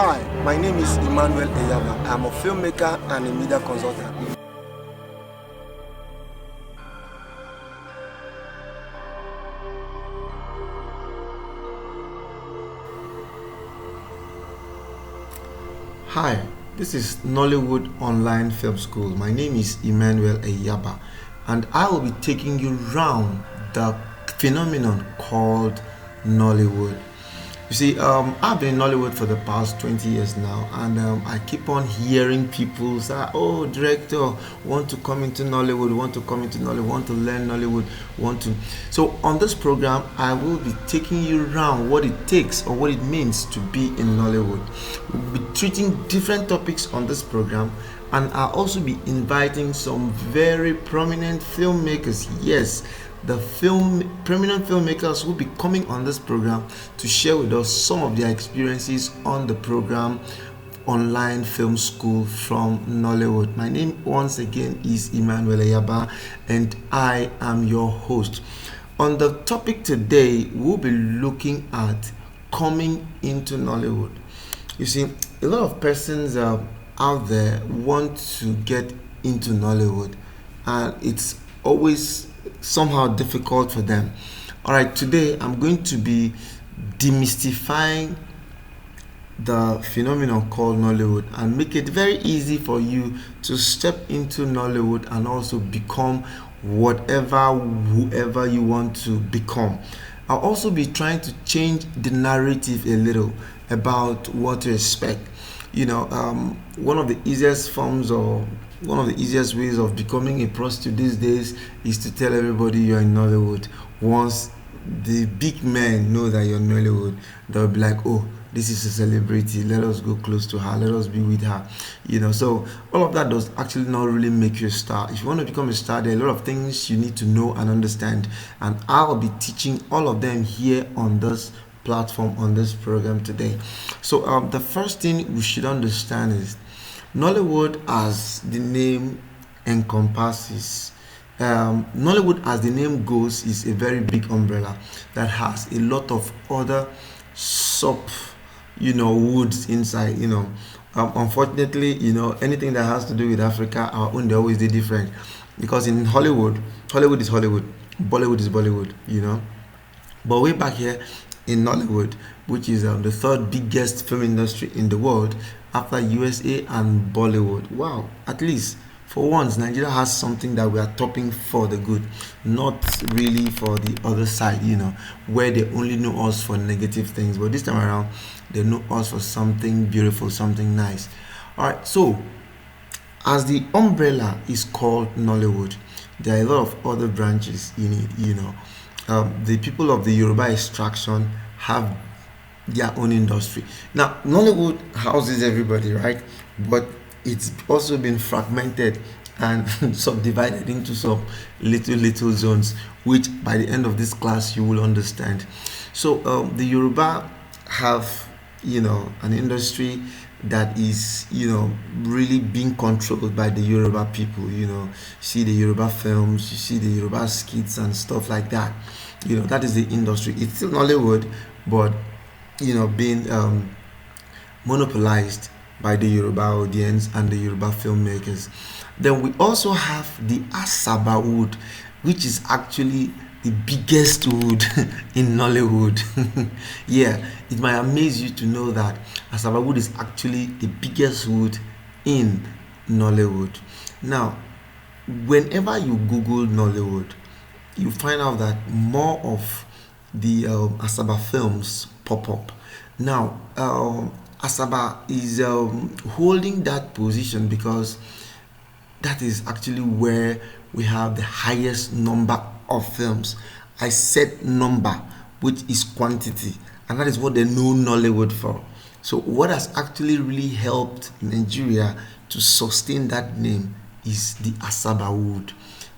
Hi, my name is Emmanuel Eyaba. I'm a filmmaker and a media consultant. Hi, this is Nollywood Online Film School. My name is Emmanuel Eyaba, and I will be taking you round the phenomenon called Nollywood. You see, I've been in Nollywood for the past 20 years now, and I keep on hearing people say, "Oh, director, want to come into Nollywood, want to come into Nollywood, want to learn Nollywood, want to." So, on this program, I will be taking you around what it takes or what it means to be in Nollywood. We'll be treating different topics on this program, and I'll also be inviting some very prominent filmmakers. Yes, the prominent filmmakers will be coming on this program to share with us some of their experiences on the program Online Film School from Nollywood. My name once again is Emmanuel Eyaba, and I am your host. On the topic today, we'll be looking at coming into Nollywood. You see, a lot of persons out there want to get into Nollywood, and it's always somehow difficult for them. All right, today I'm going to be demystifying the phenomenon called Nollywood and make it very easy for you to step into Nollywood and also become whoever you want to become. I'll also be trying to change the narrative a little about what to expect. One of the easiest forms or one of the easiest ways of becoming a prostitute these days is to tell everybody you're in Nollywood. Once the big men know that you're in Nollywood, they'll be like, "Oh, this is a celebrity, let us go close to her, let us be with her." So all of that does actually not really make you a star. If you want to become a star, there are a lot of things you need to know and understand, and I'll be teaching all of them here on this platform, on this program today. So the first thing we should understand is Nollywood, as the name encompasses, Nollywood, as the name goes, is a very big umbrella that has a lot of other sub, woods inside. Unfortunately, anything that has to do with Africa, our own, they always do different. Because in Hollywood is Hollywood, Bollywood is Bollywood. But way back here in Nollywood, which is the third biggest film industry in the world after USA and Bollywood. Wow, at least for once, Nigeria has something that we are topping for the good, not really for the other side, where they only know us for negative things. But this time around, they know us for something beautiful, something nice. All right, so as the umbrella is called Nollywood, there are a lot of other branches in it. The people of the Yoruba extraction have their own industry. Now, Nollywood houses everybody, right? But it's also been fragmented and subdivided into some little zones, which by the end of this class you will understand. So the Yoruba have, an industry that is, really being controlled by the Yoruba people. See the Yoruba films, you see the Yoruba skits and stuff like that. That is the industry. It's still Nollywood, but being monopolized by the Yoruba audience and the Yoruba filmmakers. Then we also have the Asaba wood, which is actually the biggest wood in Nollywood. Yeah, it might amaze you to know that Asaba wood is actually the biggest wood in Nollywood. Now, whenever you Google Nollywood, you find out that more of the Asaba films pop up. Now, Asaba is holding that position because that is actually where we have the highest number of films. I said number, which is quantity, and that is what they know Nollywood for. So, what has actually really helped Nigeria to sustain that name is the Asaba wood.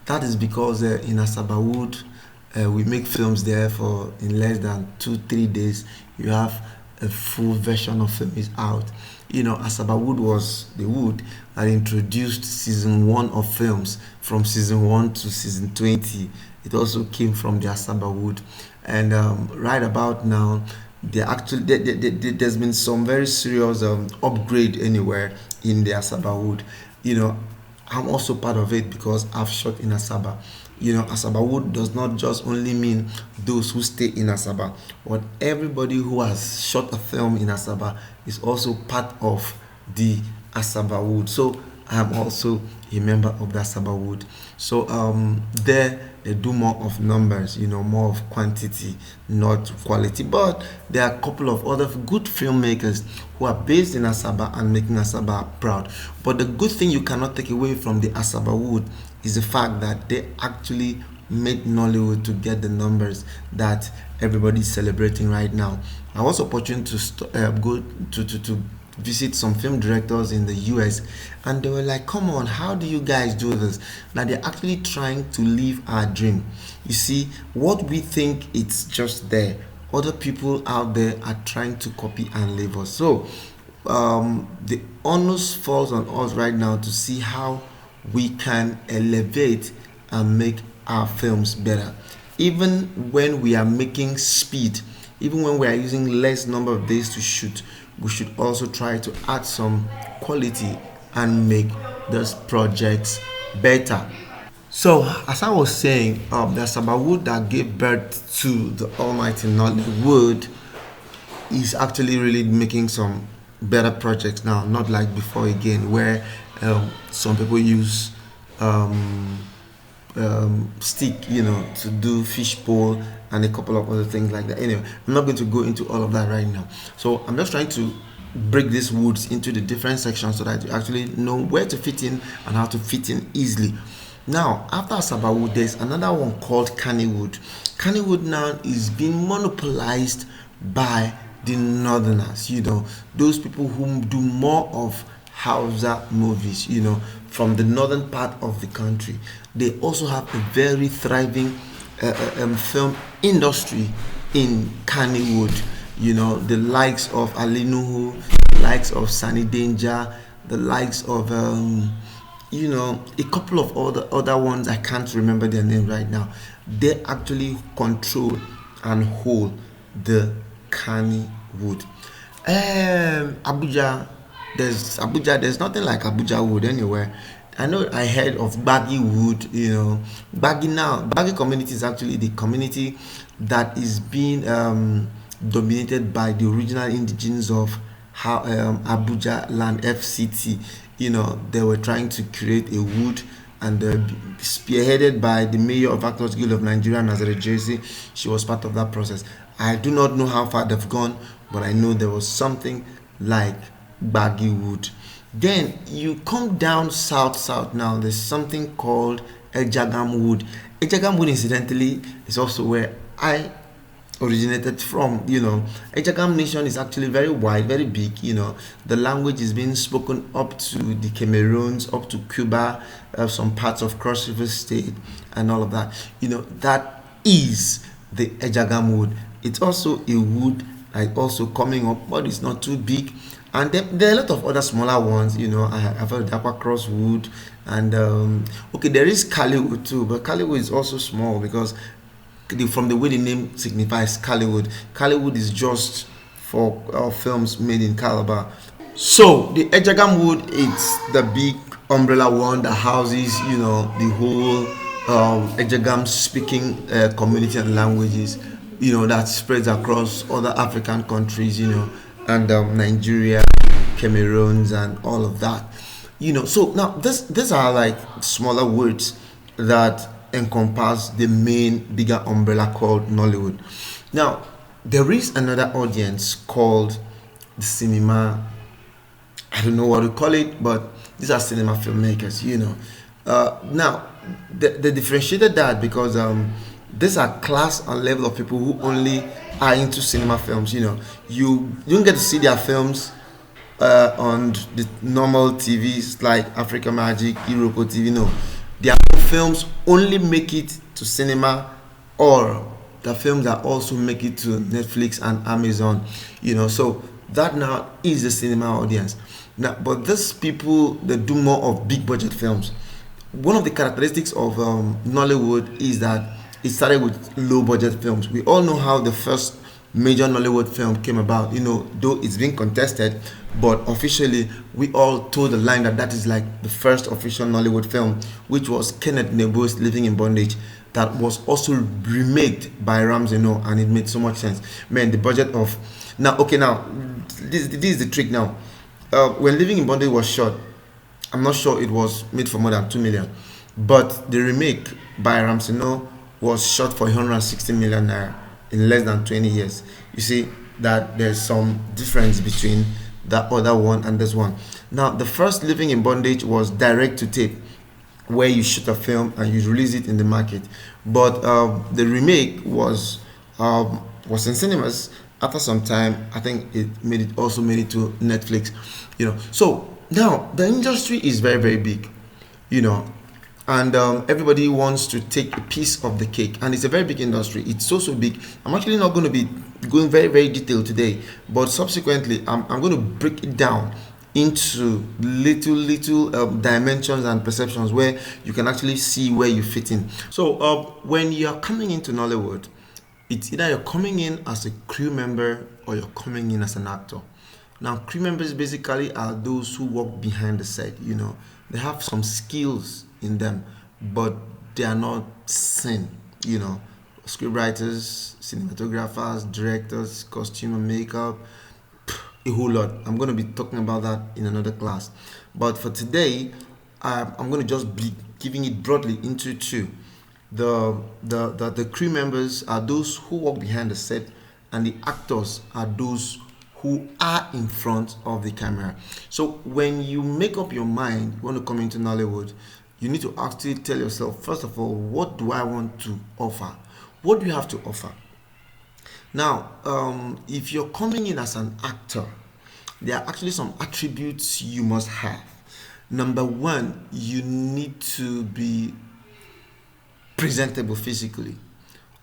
That is because in Asaba wood, we make films there for in less than 2-3 days. You have a full version of film is out. Asaba wood was the wood that introduced season 1 of films from season 1 to season 20. It also came from the Asaba wood, and right about now, there's been some very serious upgrade anywhere in the Asaba Wood. You know, I'm also part of it because I've shot in Asaba. You know, Asaba Wood does not just only mean those who stay in Asaba, but everybody who has shot a film in Asaba is also part of the Asaba Wood. So I'm also a member of the Asaba Wood. So there they do more of numbers, you know, more of quantity, not quality. But there are a couple of other good filmmakers who are based in Asaba and making Asaba proud. But the good thing you cannot take away from the Asaba Wood is the fact that they actually made Nollywood to get the numbers that everybody's celebrating right now. I was opportune to go to visit some film directors in the US, and they were like, come on, how do you guys do this? Now they're actually trying to live our dream. You see, what we think it's just there, other people out there are trying to copy and live us. So the onus falls on us right now to see how we can elevate and make our films better. Even when we are making speed, even when we are using less number of days to shoot, we should also try to add some quality and make those projects better. So, as I was saying, the Sabawood that gave birth to the Almighty Nollywood is actually really making some better projects now, not like before again, where some people use stick, you know, to do fish pole and a couple of other things like that. Anyway, I'm not going to go into all of that right now. So I'm just trying to break these woods into the different sections so that you actually know where to fit in and how to fit in easily. Now, after Asabawood, there's another one called Kannywood. Kannywood now is being monopolized by the Northerners, you know, those people who do more of Hausa movies, you know, from the northern part of the country. They also have a very thriving film industry in Kannywood. You know, the likes of Ali Nuhu, the likes of Sunny Danger, the likes of you know, a couple of other ones. I can't remember their name right now. They actually control and hold the Kannywood. Abuja, there's nothing like Abuja wood anywhere. I know I heard of Baggy Wood, you know. Baggy community is actually the community that is being dominated by the original indigenes of how Abuja land FCT. You know, they were trying to create a wood, and spearheaded by the mayor of Actors Guild of Nigeria, Nazareth Jersey. She was part of that process. I do not know how far they've gone, but I know there was something like Baggy Wood. Then you come down south now. There's something called Ejagam Wood. Ejagam Wood, incidentally, is also where I originated from. You know, Ejagam nation is actually very wide, very big. You know, the language is being spoken up to the Cameroons, up to Cuba, some parts of Cross River State, and all of that. You know, that is the Ejagam Wood. It's also a wood like also coming up, but it's not too big. And there are a lot of other smaller ones. You know, I've heard of Aqua Cross Wood, and okay, there is Caliwood too, but Caliwood is also small because from the way the name signifies Caliwood. Caliwood is just for films made in Calabar. So the Ejagam Wood, it's the big umbrella one that houses, you know, the whole Ejagam speaking community and languages, you know, that spreads across other African countries, you know, and Nigeria, Cameroons, and all of that. You know, so now these are like smaller words that encompass the main bigger umbrella called Nollywood. Now, there is another audience called the cinema. I don't know what to call it, but these are cinema filmmakers, you know. Now, they differentiated that because these are class and level of people who only are into cinema films. You know, you don't get to see their films on the normal TVs like Africa Magic, Euroco TV. No, their films only make it to cinema, or the films that also make it to Netflix and Amazon. You know, so that now is the cinema audience. Now, but these people, they do more of big budget films. One of the characteristics of Nollywood is that it started with low budget films. We all know how the first major Nollywood film came about. Though it's been contested, but officially we all told the line that is like the first official Nollywood film, which was Kenneth Nebu's Living in Bondage, that was also remade by Ramsey No, and it made so much sense. Man, the budget of now. Okay, now this is the trick. Now, when Living in Bondage was shot, I'm not sure it was made for more than 2 million, but the remake by Ramsey No was shot for 160 million naira in less than 20 years. You see that there's some difference between that other one and this one. Now, the first Living in Bondage was direct to tape, where you shoot a film and you release it in the market. But the remake was in cinemas. After some time, I think it also made it to Netflix. So now the industry is very, very big. And everybody wants to take a piece of the cake, and it's a very big industry. It's so big. I'm actually not going to be going very, very detailed today, but subsequently I'm going to break it down into little dimensions and perceptions where you can actually see where you fit in. So when you're coming into Nollywood, it's either you're coming in as a crew member or you're coming in as an actor. Now, crew members basically are those who work behind the set. They have some skills in them, but they are not seen. Script writers, cinematographers, directors, costume and makeup, a whole lot. I'm going to be talking about that in another class. But for today, I'm going to just be giving it broadly into two. The crew members are those who work behind the set, and the actors are those who are in front of the camera. So when you make up your mind, you want to come into Nollywood, you need to actually tell yourself, first of all, what do I want to offer? What do you have to offer? Now, if you're coming in as an actor, there are actually some attributes you must have. Number one, you need to be presentable physically.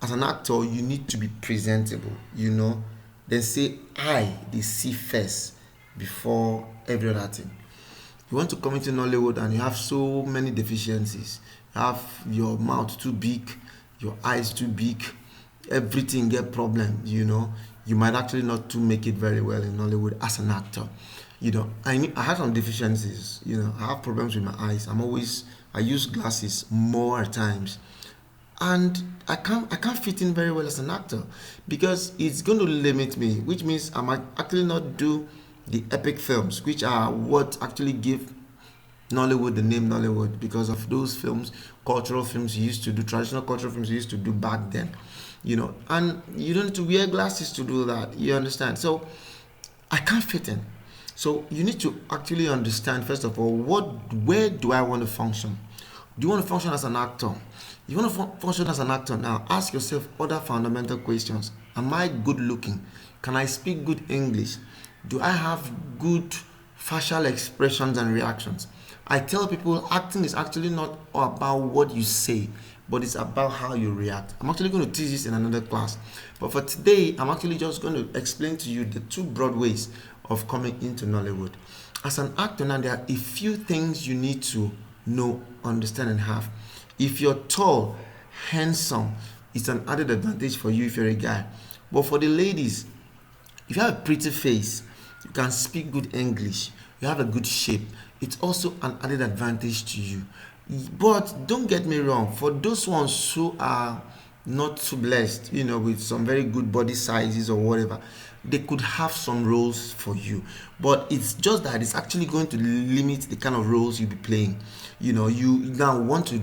As an actor, you need to be presentable. Then say they see first before every other thing. You want to come into Nollywood and you have so many deficiencies. You have your mouth too big, your eyes too big, everything get problem. You might actually not to make it very well in Nollywood as an actor. I have some deficiencies. I have problems with my eyes. I use glasses more times, and I can't fit in very well as an actor because it's going to limit me, which means I might actually not do the epic films, which are what actually give Nollywood the name Nollywood, because of those films, cultural films you used to do, traditional cultural films you used to do back then. And you don't need to wear glasses to do that. You understand? So I can't fit in. So you need to actually understand, first of all, where do I want to function? Do you want to function as an actor? You want to function as an actor now, ask yourself other fundamental questions. Am I good looking? Can I speak good English? Do I have good facial expressions and reactions? I tell people acting is actually not about what you say, but it's about how you react. I'm actually going to teach this in another class. But for today, I'm actually just going to explain to you the two broad ways of coming into Nollywood. As an actor now, there are a few things you need to know, understand, and have. If you're tall, handsome, it's an added advantage for you if you're a guy. But for the ladies, if you have a pretty face, you can speak good English, you have a good shape, it's also an added advantage to you. But don't get me wrong, for those ones who are not too blessed, with some very good body sizes or whatever, they could have some roles for you. But it's just that it's actually going to limit the kind of roles you'll be playing. You now want to,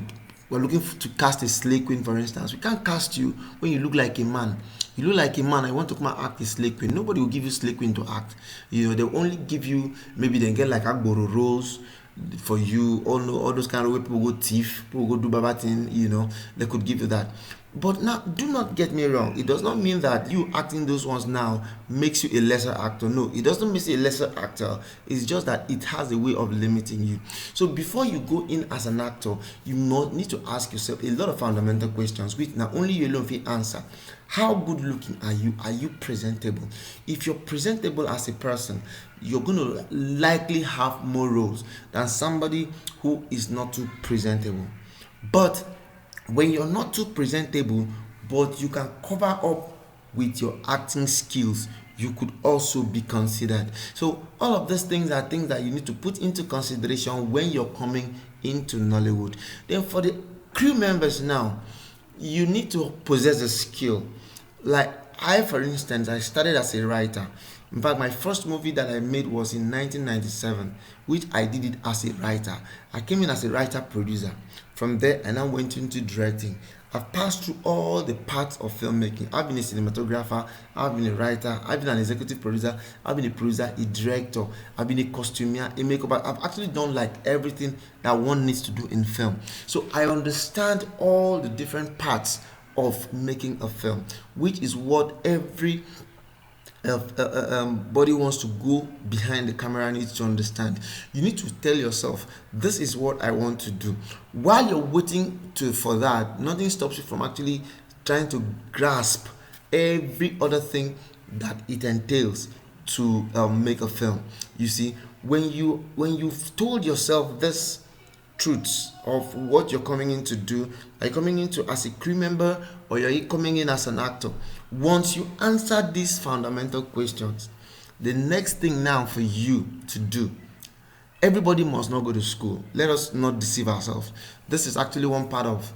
we're looking to cast a slay queen, for instance. We can't cast you when you look like a man. You look like a man, I want to come and act a slay queen. Nobody will give you slay queen to act. They'll only give you, maybe they get like Agboro roles for you, all those kind of way people go thief, people go do baba thing, they could give you that. But now, do not get me wrong, it does not mean that you acting those ones now makes you a lesser actor. No, it doesn't make you a lesser actor. It's just that it has a way of limiting you. So before you go in as an actor, you need to ask yourself a lot of fundamental questions, which not only you alone will answer. How good looking are you? Are you presentable? If you're presentable as a person, you're going to likely have more roles than somebody who is not too presentable. But when you're not too presentable, but you can cover up with your acting skills, you could also be considered. So all of these things are things that you need to put into consideration when you're coming into Nollywood. Then for the crew members now, you need to possess a skill. Like I, for instance, I started as a writer. In fact, my first movie that I made was in 1997, which I did it as a writer. I came in as a writer producer. From there, I now went into directing. I've passed through all the parts of filmmaking. I've been a cinematographer, I've been a writer, I've been an executive producer, I've been a producer, a director, I've been a costumier, a makeup. I've actually done like everything that one needs to do in film. So I understand all the different parts of making a film, which is what every body wants to go behind the camera needs to understand. You need to tell yourself, this is what I want to do. While you're waiting for that, nothing stops you from actually trying to grasp every other thing that it entails to make a film. You see, when you've told yourself this truths of what you're coming in to do, are you coming into as a crew member or are you coming in as an actor? Once you answer these fundamental questions, the next thing now for you to do, everybody must not go to school. Let us not deceive ourselves. This is actually one part of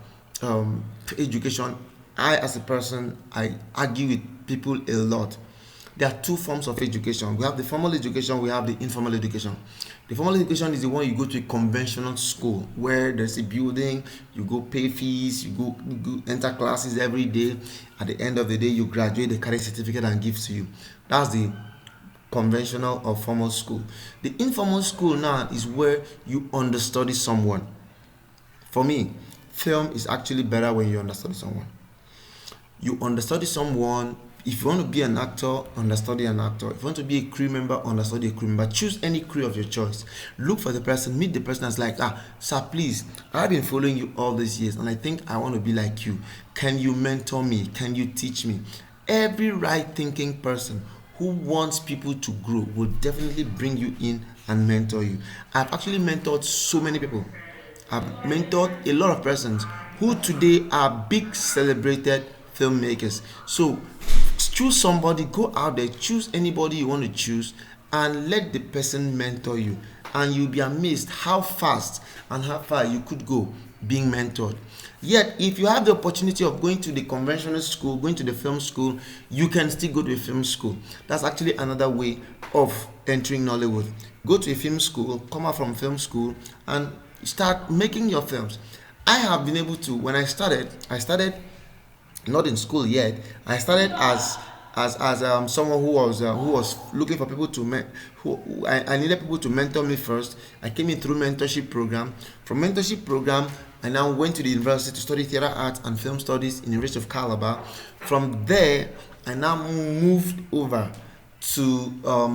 education. I, as a person, I argue with people a lot. There are two forms of education. We have the formal education, we have the informal education. The formal education is the one you go to a conventional school where there's a building, you go pay fees, you go enter classes every day. At the end of the day, you graduate, they carry a certificate and give to you. That's the conventional or formal school. The informal school now is where you understudy someone. For me, film is actually better when you understudy someone. You understudy someone. If you want to be an actor, understudy an actor. If you want to be a crew member, understudy a crew member. Choose any crew of your choice. Look for the person, meet the person that's like, sir, please, I've been following you all these years and I think I want to be like you. Can you mentor me? Can you teach me? Every right thinking person who wants people to grow will definitely bring you in and mentor you. I've actually mentored so many people. I've mentored a lot of persons who today are big celebrated filmmakers. So choose somebody, go out there, choose anybody you want to choose and let the person mentor you, and you'll be amazed how fast and how far you could go being mentored. Yet if you have the opportunity of going to the conventional school, going to the film school, you can still go to a film school. That's actually another way of entering Nollywood. Go to a film school, come out from film school and start making your films. I have been able to, when I started not in school yet. I started as someone who was looking for people to I needed people to mentor me first. I came in through mentorship program. From mentorship program, I now went to the university to study theater arts and film studies in the University of Calabar. From there, I now moved over to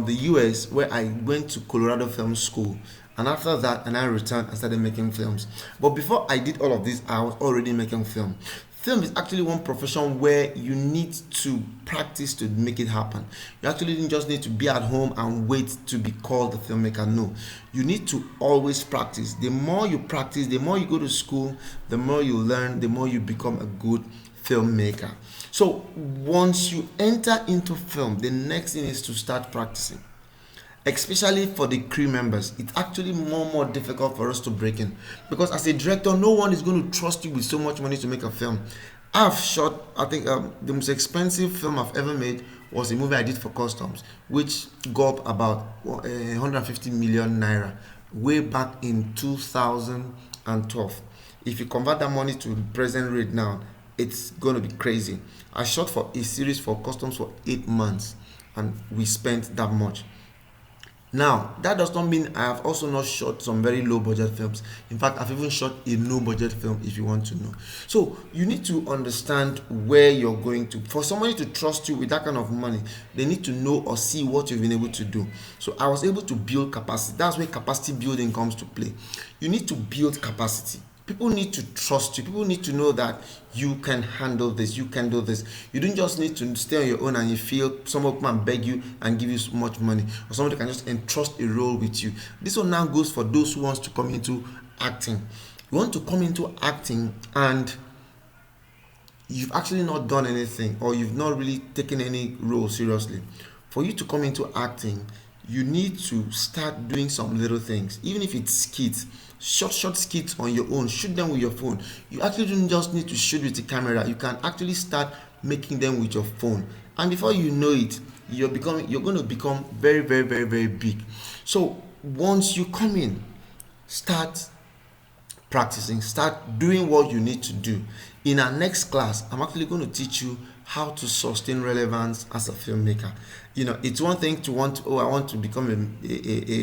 the US, where I went to Colorado Film School. And after that, I returned and started making films. But before I did all of this, I was already making film. Film is actually one profession where you need to practice to make it happen. You actually didn't just need to be at home and wait to be called a filmmaker. No, you need to always practice. The more you practice, the more you go to school, the more you learn, the more you become a good filmmaker. So once you enter into film, the next thing is to start practicing. Especially for the crew members, it's actually more difficult for us to break in, because as a director, no one is going to trust you with so much money to make a film. I've shot, I think the most expensive film I've ever made was a movie I did for customs, which got about 150 million naira way back in 2012. If you convert that money to present rate now, it's going to be crazy. I shot for a series for customs for 8 months and we spent that much. Now, that does not mean I have also not shot some very low budget films. In fact, I've even shot a no budget film, if you want to know. So you need to understand where you're going to. For somebody to trust you with that kind of money, they need to know or see what you've been able to do. So I was able to build capacity. That's where capacity building comes to play. You need to build capacity. People need to trust you. People need to know that you can handle this, you can do this. You don't just need to stay on your own and you feel someone come and beg you and give you so much money, or somebody can just entrust a role with you. This one now goes for those who wants to come into acting. You want to come into acting and you've actually not done anything, or you've not really taken any role seriously. For you to come into acting, you need to start doing some little things, even if it's skits, short skits on your own. Shoot them with your phone. You actually don't just need to shoot with the camera. You can actually start making them with your phone, and before you know it, you're going to become very, very, very, very big. So once you come in, start practicing, start doing what you need to do. In our next class, I'm actually going to teach you how to sustain relevance as a filmmaker. It's one thing to I want to become a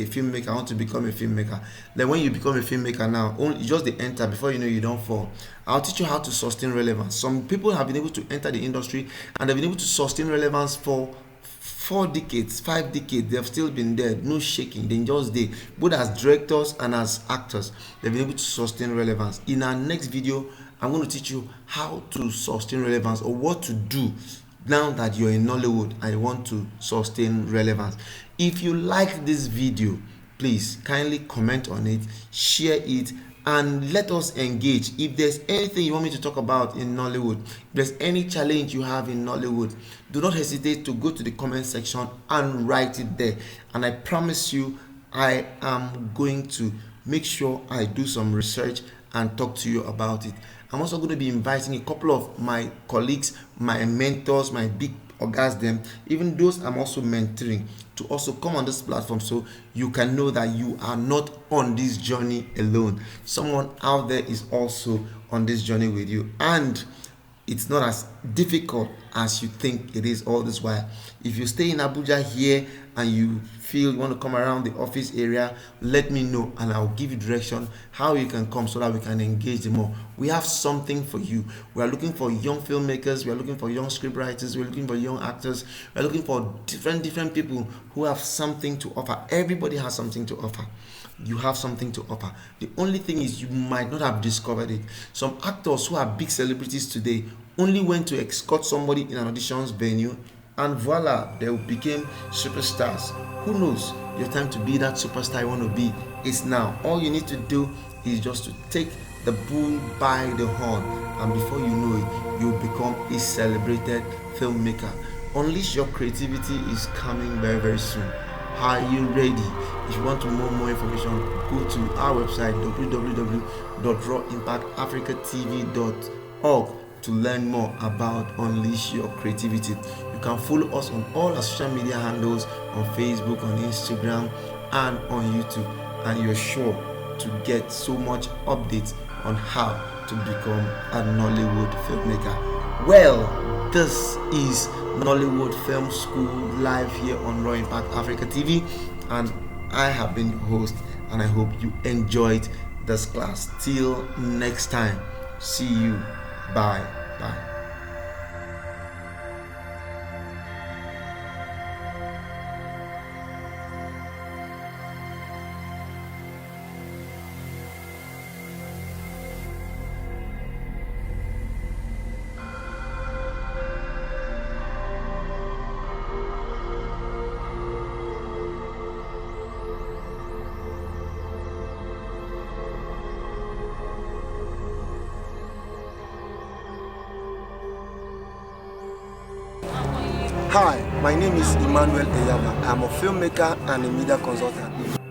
filmmaker, I want to become a filmmaker. Then when you become a filmmaker now, only just the enter, before you know, you don't fall. I'll teach you how to sustain relevance. Some people have been able to enter the industry and they've been able to sustain relevance for 4 decades, 5 decades. They've still been there, no shaking. They just there, both as directors and as actors. They've been able to sustain relevance. In our next video, I'm going to teach you how to sustain relevance, or what to do now that you're in Nollywood and you want to sustain relevance. If you like this video, please kindly comment on it, share it, and let us engage. If there's anything you want me to talk about in Nollywood, if there's any challenge you have in Nollywood, do not hesitate to go to the comment section and write it there. And I promise you, I am going to make sure I do some research and talk to you about it. I'm also going to be inviting a couple of my colleagues, my mentors, my big ogas, them, even those I'm also mentoring, to also come on this platform, so you can know that you are not on this journey alone. Someone out there is also on this journey with you, and it's not as difficult as you think it is all this while. If you stay in Abuja here and you feel you want to come around the office area, let me know and I'll give you direction how you can come, so that we can engage more. We have something for you. We are looking for young filmmakers, we are looking for young scriptwriters, we're looking for young actors, we're looking for different people who have something to offer. Everybody has something to offer. You have something to offer. The only thing is, you might not have discovered it. Some actors who are big celebrities today only went to escort somebody in an auditions venue, and voila, they became superstars. Who knows? Your time to be that superstar you want to be is now. All you need to do is just to take the bull by the horn, and before you know it, you'll become a celebrated filmmaker. Unleash your creativity is coming very, very soon. Are you ready? If you want to know more information, go to our website www.rawimpactafricatv.org to learn more about Unleash Your Creativity. You can follow us on all our social media handles, on Facebook, on Instagram, and on YouTube, and you're sure to get so much updates on how to become a Nollywood filmmaker. Well, this is Nollywood Film School live here on Raw Impact Africa TV, and I have been your host, and I hope you enjoyed this class. Till next time, see you. Bye. Hi, my name is Emmanuel Eyama. I'm a filmmaker and a media consultant.